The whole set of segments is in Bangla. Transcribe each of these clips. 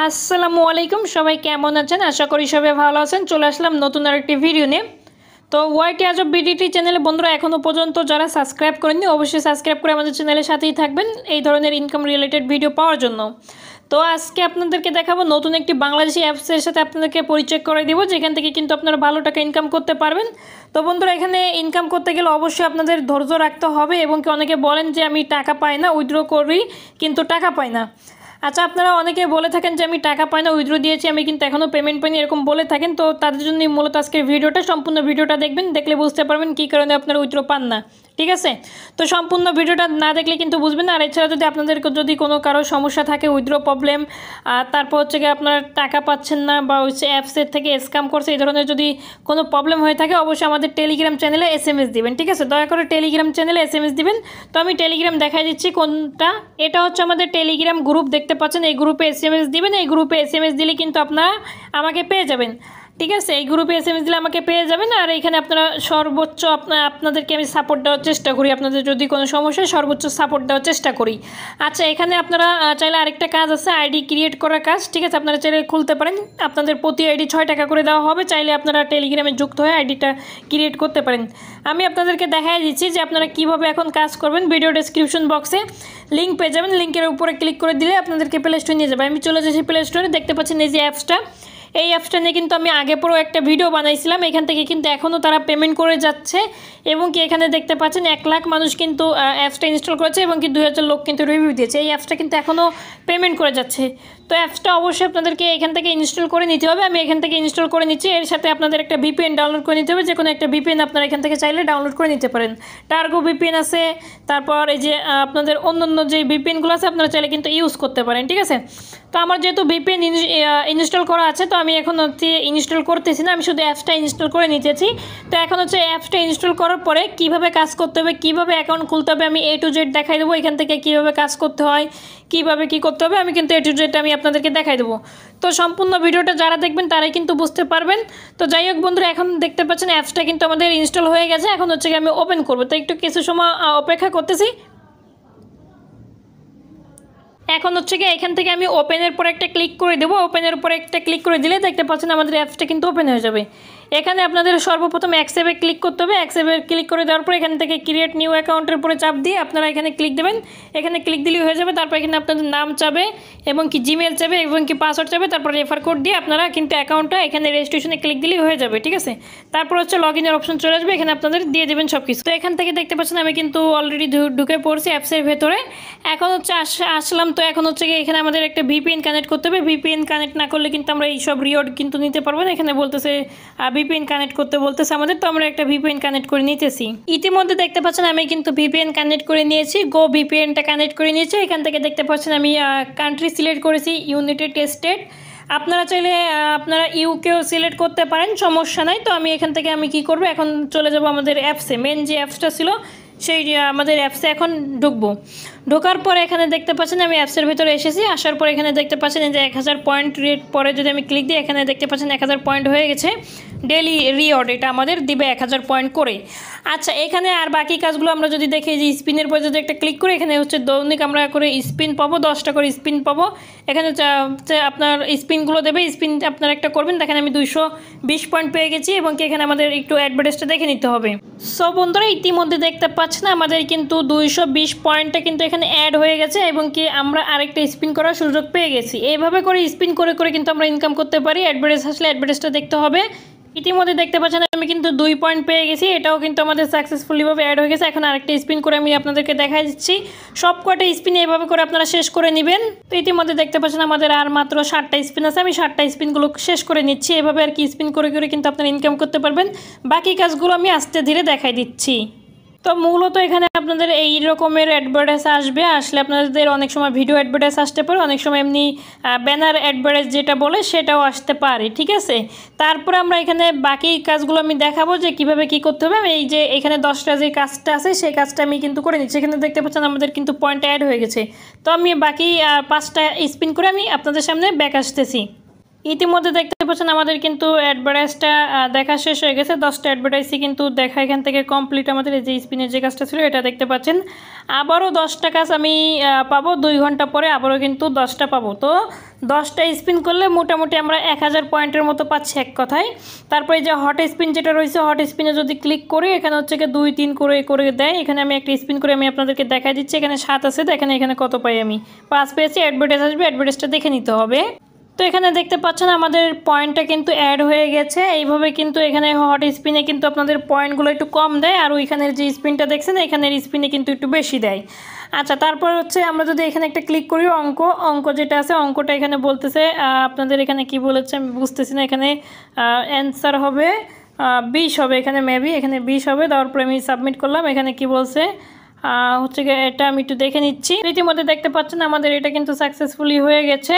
আসসালামু আলাইকুম, সবাই কেমন আছেন? আশা করি সবাই ভালো আছেন। চলে আসলাম নতুন আরেকটি ভিডিও নিয়ে। তো ওয়াইটি আজব বিডিটি চ্যানেলে বন্ধুরা এখনও পর্যন্ত যারা সাবস্ক্রাইব করেননি অবশ্যই সাবস্ক্রাইব করে আমাদের চ্যানেলের সাথেই থাকবেন এই ধরনের ইনকাম রিলেটেড ভিডিও পাওয়ার জন্য। তো আজকে আপনাদেরকে দেখাবো নতুন একটি বাংলাদেশি অ্যাপসের সাথে আপনাদেরকে পরিচয় করে দিব, যেখান থেকে কিন্তু আপনারা ভালো টাকা ইনকাম করতে পারবেন। তো বন্ধুরা, এখানে ইনকাম করতে গেলে অবশ্যই আপনাদের ধৈর্য রাখতে হবে, এবং কি অনেকে বলেন যে আমি টাকা পাই না, উইথড্র করি কিন্তু টাকা পাই না। আচ্ছা, আপনারা অনেকে বলে থাকেন যে আমি টাকা পাই না, উইথড্র দিয়েছি আমি কিন্তু এখনও পেমেন্ট পাইনি, এরকম বলে থাকেন। তো তাদের জন্যই মূলত আজকের ভিডিওটা, সম্পূর্ণ ভিডিওটা দেখবেন, দেখলে বুঝতে পারবেন কী কারণে আপনারা উইথড্র পান না। ঠিক আছে, তো সম্পূর্ণ ভিডিওটা না দেখলে কিন্তু বুঝবেন না। আর এছাড়া যদি আপনাদের যদি কোনো কারো সমস্যা থাকে, উইথড্র প্রবলেম, তারপর হচ্ছে গিয়ে আপনারা টাকা পাচ্ছেন না, বা হচ্ছে অ্যাপসের থেকে স্ক্যাম করছে, এই ধরনের যদি কোনো প্রবলেম হয়ে থাকে অবশ্যই আমাদের টেলিগ্রাম চ্যানেলে SMS দিবেন। ঠিক আছে, দয়া করে টেলিগ্রাম চ্যানেলে SMS দিবেন। তো আমি টেলিগ্রাম দেখাই দিচ্ছি কোনটা। এটা হচ্ছে আমাদের টেলিগ্রাম গ্রুপ, দেখতে পাচ্ছেন। এই গ্রুপে SMS দিবেন। এই গ্রুপে SMS দিলে কিন্তু আপনারা আমাকে পেয়ে যাবেন। ঠিক আছে, এই গ্রুপে SMS দিলে আমাকে পেয়ে যাবেন। আর এখানে আপনারা সর্বোচ্চ আপনাদেরকে আমি সাপোর্ট দেওয়ার চেষ্টা করি, আপনাদের যদি কোনো সমস্যা সর্বোচ্চ সাপোর্ট দেওয়ার চেষ্টা করি। আচ্ছা, এখানে আপনারা চাইলে আরেকটা কাজ আছে, আইডি ক্রিয়েট করার কাজ। ঠিক আছে, আপনারা চাইলে খুলতে পারেন। আপনাদের প্রতি আইডি 6 টাকা করে দেওয়া হবে। চাইলে আপনারা টেলিগ্রামে যুক্ত হয়ে আইডিটা ক্রিয়েট করতে পারেন। আমি আপনাদেরকে দেখাই দিচ্ছি যে আপনারা কীভাবে এখন কাজ করবেন। ভিডিও ডেসক্রিপশন বক্সে লিঙ্ক পেয়ে যাবেন। লিঙ্কের উপরে ক্লিক করে দিলে আপনাদেরকে প্লে স্টোরে নিয়ে যাবে। আমি চলে যাচ্ছি প্লে স্টোরে। দেখতে পাচ্ছেন এই যে অ্যাপসটা, এই অ্যাপসটা নিয়ে কিন্তু আমি আগে পরেও একটা ভিডিও বানাইছিলাম। এখান থেকে কিন্তু এখনও তারা পেমেন্ট করে যাচ্ছে, এবং কি এখানে দেখতে পাচ্ছেন 1 লাখ মানুষ কিন্তু অ্যাপসটা ইনস্টল করেছে, এবং কি 2000 লোক কিন্তু রিভিউ দিয়েছে। এই অ্যাপসটা কিন্তু এখনও পেমেন্ট করে যাচ্ছে। তো অ্যাপসটা অবশ্যই আপনাদেরকে এখান থেকে ইনস্টল করে নিতে হবে। আমি এখান থেকে ইনস্টল করে নিচ্ছি। এর সাথে আপনাদের একটা VPN ডাউনলোড করে নিতে হবে। যে কোনো একটা VPN আপনারা এখান থেকে চাইলে ডাউনলোড করে নিতে পারেন। টার্গো VPN আছে, তারপর এই যে আপনাদের অন্য যে VPNগুলো আছে আপনারা চাইলে কিন্তু ইউজ করতে পারেন। ঠিক আছে, তো আমার যেহেতু VPN ইনস্টল করা আছে, তো আমি এখন হচ্ছে ইনস্টল করতেছি না, আমি শুধু অ্যাপসটা ইনস্টল করে নিতেছি। তো এখন হচ্ছে অ্যাপসটা ইনস্টল করার পরে কীভাবে কাজ করতে হবে, কীভাবে অ্যাকাউন্ট খুলতে হবে, আমি A to Z দেখাই দেবো। এখান থেকে কীভাবে কাজ করতে হয়, কীভাবে কী করতে হবে, আমি কিন্তু A to Z আমি আপনাদেরকে দেখাই দেবো। তো সম্পূর্ণ ভিডিওটা যারা দেখবেন তারাই কিন্তু বুঝতে পারবেন। তো যাই হোক বন্ধুরা, এখন দেখতে পাচ্ছেন অ্যাপসটা কিন্তু আমাদের ইনস্টল হয়ে গেছে। এখন হচ্ছে আমি ওপেন করবো, তো একটু কিছু সময় অপেক্ষা করতেছি। এখন হচ্ছে কি এখান থেকে আমি ওপেনের পর একটা ক্লিক করে দেবো। ওপেনের উপরে একটা ক্লিক করে দিলে দেখতে পাচ্ছেন আমাদের অ্যাপসটা কিন্তু ওপেন হয়ে যাবে। এখানে আপনাদের সর্বপ্রথম অ্যাকসেপ্টে ক্লিক করতে হবে। অ্যাকসেপ্টে ক্লিক করে দেওয়ার পর এখান থেকে ক্রিয়েট নিউ অ্যাকাউন্টের উপরে চাপ দিয়ে আপনারা এখানে ক্লিক দেবেন। এখানে ক্লিক দিলেই হয়ে যাবে। তারপর এখানে আপনাদের নাম চাবে, এবং কি জিমেল চাবে, এবং কি পাসওয়ার্ড চাবে। তারপর রেফার কোড দিয়ে আপনারা কিন্তু অ্যাকাউন্টটা এখানে রেজিস্ট্রেশনে ক্লিক দিলেই হয়ে যাবে। ঠিক আছে, তারপর হচ্ছে লগ ইনের অপশন চলে আসবে, এখানে আপনাদের দিয়ে দেবেন সব কিছু। তো এখান থেকে দেখতে পাচ্ছেন আমি কিন্তু অলরেডি ঢুকে পড়ছি অ্যাপসের ভেতরে। এখন হচ্ছে আসলাম। তো এখন হচ্ছে কি এখানে আমাদের একটা VPN কানেক্ট করতে হবে। VPN কানেক্ট না করলে কিন্তু আমরা এইসব রিওয়ার্ড কিন্তু নিতে পারবো না। এখানে বলতেছে VPN কানেক্ট করতে বলতেছে আমাদের, তো আমরা একটা VPN কানেক্ট করে নিতেছি। ইতিমধ্যে দেখতে পাচ্ছেন আমি কিন্তু VPN কানেক্ট করে নিয়েছি। গো VPNটা কানেক্ট করে নিয়েছি। এখান থেকে দেখতে পাচ্ছেন আমি কান্ট্রি সিলেক্ট করেছি ইউনাইটেড স্টেট। আপনারা চাইলে আপনারা ইউকেও সিলেক্ট করতে পারেন, সমস্যা নাই। তো আমি এখান থেকে আমি কি করব, এখন চলে যাব আমাদের অ্যাপসে। মেন যে অ্যাপসটা ছিল সেই আমাদের অ্যাপসে এখন ঢুকবো। ঢোকার পরে এখানে দেখতে পাচ্ছেন আমি অ্যাপসের ভিতরে এসেছি। আসার পর এখানে দেখতে পাচ্ছেন যে 1000 পয়েন্ট রেট, পরে যদি আমি ক্লিক দিই এখানে দেখতে পাচ্ছেন 1000 পয়েন্ট হয়ে গেছে। ডেলি রিওয়ার্ড এটা আমাদের দিবে 1000 পয়েন্ট করে। আচ্ছা, এখানে আর বাকি কাজগুলো আমরা যদি দেখি, যে স্পিনের পরে যদি একটা ক্লিক করি, এখানে হচ্ছে দৈনিক আমরা করে স্পিন পাবো, 10টা করে স্পিন পাবো। এখানে আপনার স্পিনগুলো দেবে, স্পিন আপনার একটা করবেন। দেখেন আমি 220 পয়েন্ট পেয়ে গেছি, এবং কি এখানে আমাদের একটু অ্যাডভার্টাইজটা দেখে নিতে হবে। সো বন্ধুরা, ইতিমধ্যে দেখতে পাচ্ছেন আমাদের কিন্তু 220 পয়েন্টটা কিন্তু এখানে অ্যাড হয়ে গেছে, এবং কি আমরা আরেকটা স্পিন করার সুযোগ পেয়ে গেছি। এইভাবে করে স্পিন করে করে কিন্তু আমরা ইনকাম করতে পারি। অ্যাডভার্টাইজ আসলে অ্যাডভার্টাইজটা দেখতে হবে। ইতিমধ্যে দেখতে পাচ্ছেন আমি কিন্তু 2 পয়েন্ট পেয়ে গেছি। এটাও কিন্তু আমাদের সাকসেসফুলিভাবে অ্যাড হয়ে গেছে। এখন আরেকটা স্পিন করে আমি আপনাদেরকে দেখাই দিচ্ছি। সব কটা স্পিন এইভাবে করে আপনারা শেষ করে নেবেন। তো ইতিমধ্যে দেখতে পাচ্ছেন আমাদের আর মাত্র 7টা স্পিন আছে। আমি 7টা স্পিনগুলো শেষ করে নিচ্ছি। এভাবে আর কি স্পিন করে করে কিন্তু আপনারা ইনকাম করতে পারবেন। বাকি কাজগুলো আমি আস্তে ধীরে দেখাই দিচ্ছি। তো মূলত এখানে আপনাদের এই রকমের অ্যাডভার্টাইজ আসলে আপনাদের অনেক সময় ভিডিও অ্যাডভার্টাইজ আসতে পারে, অনেক সময় এমনি ব্যানার অ্যাডভার্টাইজ যেটা বলে সেটাও আসতে পারে। ঠিক আছে, তারপরে আমরা এখানে বাকি কাজগুলো আমি দেখাবো যে কিভাবে কি করতে হবে। এই যে এখানে 10টা যে কাজটা আছে সেই কাজটা আমি কিন্তু করে নিচ্ছি। এখানে দেখতে পাচ্ছেন আমাদের কিন্তু পয়েন্ট অ্যাড হয়ে গেছে। তো আমি বাকি 5টা স্পিন করে আমি আপনাদের সামনে ব্যাক আসতেছি। ইতিমধ্যে দেখতে পাচ্ছেন আমাদের কিন্তু অ্যাডভার্টাইজটা দেখা শেষ হয়ে গেছে। 10টা অ্যাডভার্টাইজই কিন্তু দেখা এখান থেকে কমপ্লিট। আমাদের এই যে স্পিনের যে কাজটা ছিল এটা দেখতে পাচ্ছেন। আবারও 10টা কাজ আমি পাবো 2 ঘন্টা পরে, আবারও কিন্তু 10টা পাবো। তো 10টা স্পিন করলে মোটামুটি আমরা 1000 পয়েন্টের মতো পাচ্ছি এক কথায়। তারপরে যে হট স্পিন যেটা রয়েছে, হট স্পিনে যদি ক্লিক করি এখানে হচ্ছে কি 2-3 করে দেয়। এখানে আমি একটা স্পিন করে আমি আপনাদেরকে দেখাই দিচ্ছি। এখানে 7 আছে, দেখেন এখানে কত পাই আমি, 5 পেয়েছি। অ্যাডভার্টাইজ আসবে, অ্যাডভার্টাইজটা দেখে নিতে হবে। তো এখানে দেখতে পাচ্ছেন আমাদের পয়েন্টটা কিন্তু অ্যাড হয়ে গেছে। এইভাবে কিন্তু এখানে হট স্পিনে কিন্তু আপনাদের পয়েন্টগুলো একটু কম দেয়, আর ওইখানের যে স্পিনটা দেখছেন এখানের স্পিনে কিন্তু একটু বেশি দেয়। আচ্ছা, তারপর হচ্ছে আমরা যদি এখানে একটা ক্লিক করি, অঙ্ক যেটা আছে অঙ্কটা এখানে বলতেছে আপনাদের এখানে কি বলেছে আমি বুঝতেছি না। এখানে অ্যান্সার হবে 20 হবে, এখানে মেবি এখানে 20 হবে। তারপরে আমি সাবমিট করলাম। এখানে কি বলছে হচ্ছে এটা আমি একটু দেখে নিচ্ছি। ইতিমধ্যে দেখতে পাচ্ছেন আমাদের এটা কিন্তু সাকসেসফুলি হয়ে গেছে।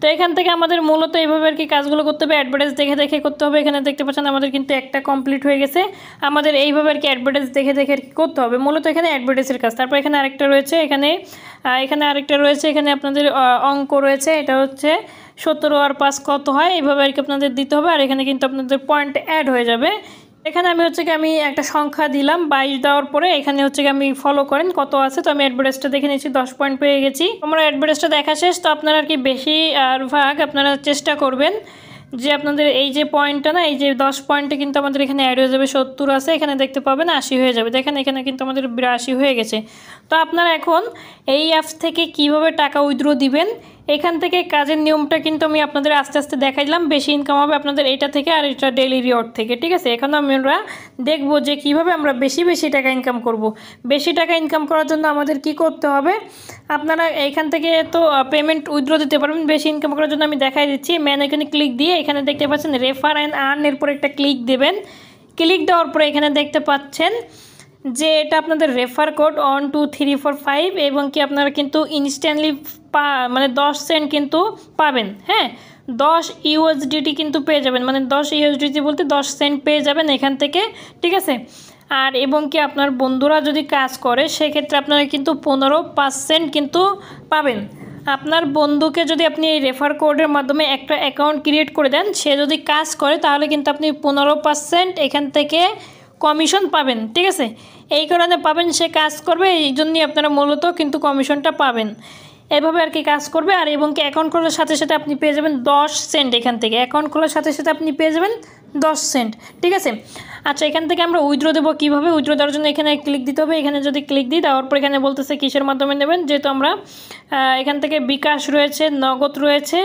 তো এখান থেকে আমাদের মূলত এইভাবে আর কি কাজগুলো করতে হবে, অ্যাডভার্টাইজ দেখে করতে হবে। এখানে দেখতে পাচ্ছেন আমাদের কিন্তু একটা কমপ্লিট হয়ে গেছে। আমাদের এইভাবে আর কি অ্যাডভার্টাইজ দেখে আর কি করতে হবে, মূলত এখানে অ্যাডভার্টাইজের কাজ। তারপর এখানে আরেকটা রয়েছে, এখানে আরেকটা রয়েছে, এখানে আপনাদের অঙ্ক রয়েছে। এটা হচ্ছে 17 আর 5 কত হয়, এইভাবে আর কি আপনাদের দিতে হবে। আর এখানে কিন্তু আপনাদের পয়েন্ট অ্যাড হয়ে যাবে। এখানে আমি হচ্ছে কি আমি একটা সংখ্যা দিলাম 22 দেওয়ার পরে এখানে হচ্ছে কি আমি ফলো করেন কত আছে। তো আমি অ্যাডভার্টাইজটা দেখে নিয়েছি, 10 পয়েন্ট পেয়ে গেছি। আমরা অ্যাডভার্টাইজটা দেখা শেষ। তো আপনারা আর কি বেশি ভাগ আপনারা চেষ্টা করবেন যে আপনাদের এই যে পয়েন্টটা না, এই যে 10 পয়েন্টে কিন্তু আমাদের এখানে অ্যাড হয়ে যাবে। 70 আছে, এখানে দেখতে পাবেন 80 হয়ে যাবে। দেখেন এখানে কিন্তু আমাদের 82 হয়ে গেছে। তো আপনারা এখন এই অ্যাপস থেকে কিভাবে টাকা উইথড্র দিবেন, এখান থেকে কাজের নিয়মটা কিন্তু আমি আপনাদের আস্তে আস্তে দেখাই দিলাম। বেশি ইনকাম হবে আপনাদের এটা থেকে আর এটা ডেইলি রিওয়ার্ড থেকে, ঠিক আছে। এখন আমরা দেখব যে কিভাবে আমরা বেশি টাকা ইনকাম করব। বেশি টাকা ইনকাম করার জন্য আমাদের কি করতে হবে, আপনারা এখান থেকে তো পেমেন্ট উইথড্র দিতে পারবেন। বেশি ইনকাম করার জন্য আমি দেখাই দিচ্ছি। ম্যান এখানে ক্লিক দিয়ে এখানে দেখতে পাচ্ছেন রেফার অ্যান্ড আর্ন, এরপর একটা ক্লিক দেবেন। ক্লিক দেওয়ার পরে এখানে দেখতে পাচ্ছেন যে এটা আপনাদের রেফার কোড 1 2 3 4 5 এবং কি আপনারা কিন্তু ইনস্ট্যান্টলি মানে 10 সেন্ট কিন্তু পাবেন। হ্যাঁ, 10 ইউএসডিটি কিন্তু পেয়ে যাবেন, মানে 10 ইউএসডিটি বলতে 10 সেন্ট পেয়ে যাবেন এখান থেকে, ঠিক আছে। আর এবং কি আপনার বন্ধুরা যদি কাজ করে সেক্ষেত্রে আপনারা কিন্তু 15% কিন্তু পাবেন। আপনার বন্ধুকে যদি আপনি এই রেফার কোডের মাধ্যমে একটা অ্যাকাউন্ট ক্রিয়েট করে দেন, সে যদি কাজ করে তাহলে কিন্তু আপনি 15% এখান থেকে কমিশন পাবেন, ঠিক আছে। এই কারণে পাবেন, সে কাজ করবে, এই জন্যই আপনারা মূলত কিন্তু কমিশনটা পাবেন। এভাবে আর কি কাজ করবে। আর এবং কি অ্যাকাউন্ট খোলার সাথে সাথে আপনি পেয়ে যাবেন 10 সেন্ট এখান থেকে। অ্যাকাউন্ট খোলার সাথে সাথে আপনি পেয়ে যাবেন 10 সেন্ট, ঠিক আছে। আচ্ছা, এখান থেকে আমরা উইথড্র দেবো কীভাবে, উইথড্র দেওয়ার জন্য এখানে ক্লিক দিতে হবে। এখানে যদি ক্লিক দিই দেওয়ার পর এখানে বলতেছে কিসের মাধ্যমে নেবেন, যেহেতু আমরা এখান থেকে বিকাশ রয়েছে, নগদ রয়েছে,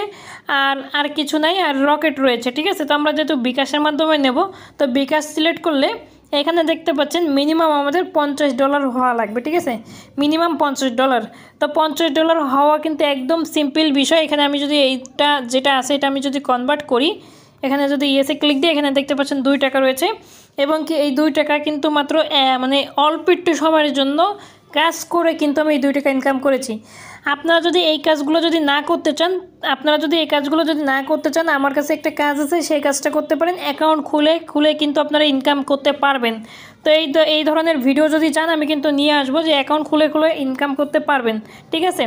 আর কিছু নাই, আর রকেট রয়েছে, ঠিক আছে। তো আমরা যেহেতু বিকাশের মাধ্যমে নেব, তো বিকাশ সিলেক্ট করলে এখানে দেখতে পাচ্ছেন মিনিমাম আমাদের $50 হওয়া লাগবে, ঠিক আছে। মিনিমাম $50। তো $50 হওয়া কিন্তু একদম সিম্পল বিষয়। এখানে আমি যদি এইটা যেটা আছে এটা আমি যদি কনভার্ট করি, এখানে যদি ইয়েসে ক্লিক দিই এখানে দেখতে পাচ্ছেন 2 টাকা রয়েছে এবং কি এই 2 টাকা কিন্তু মাত্র মানে অল্প একটু সময়ের জন্য কাজ করে কিন্তু আমি এই 2 টাকা ইনকাম করেছি। আপনারা যদি এই কাজগুলো যদি না করতে চান, আমার কাছে একটা কাজ আছে, সেই কাজটা করতে পারেন। অ্যাকাউন্ট খুলে কিন্তু আপনারা ইনকাম করতে পারবেন। তো এই ধরনের ভিডিও যদি চান আমি কিন্তু নিয়ে আসবো, যে অ্যাকাউন্ট খুলে ইনকাম করতে পারবেন, ঠিক আছে।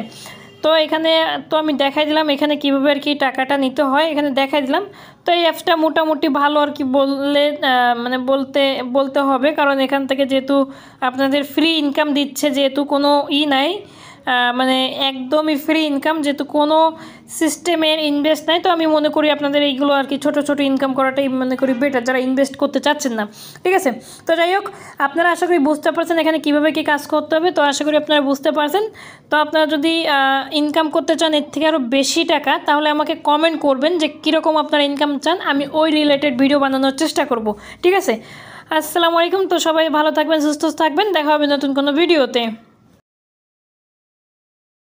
তো এখানে তো আমি দেখাই দিলাম এখানে কীভাবে আর কি টাকাটা নিতে হয়, এখানে দেখাই দিলাম। তো এই অ্যাপসটা মোটামুটি ভালো আর কি মানে বলতে হবে, কারণ এখান থেকে যেহেতু আপনাদের ফ্রি ইনকাম দিচ্ছে, যেহেতু কোনো নাই, মানে একদমই ফ্রি ইনকাম, যেহেতু কোনো সিস্টেমের ইনভেস্ট নাই। তো আমি মনে করি আপনাদের এইগুলো আর কি ছোটো ইনকাম করাটাই মনে করি বেটার, যারা ইনভেস্ট করতে চাচ্ছেন না, ঠিক আছে। তো যাই হোক, আপনারা আশা করি বুঝতে পারছেন এখানে কীভাবে কী কাজ করতে হবে। তো আশা করি আপনারা বুঝতে পারছেন। তো আপনারা যদি ইনকাম করতে চান এর থেকে আরও বেশি টাকা, তাহলে আমাকে কমেন্ট করবেন যে কীরকম আপনারা ইনকাম চান, আমি ওই রিলেটেড ভিডিও বানানোর চেষ্টা করব, ঠিক আছে। আসসালামু আলাইকুম। তো সবাই ভালো থাকবেন, সুস্থ থাকবেন, দেখা হবে নতুন কোনো ভিডিওতে।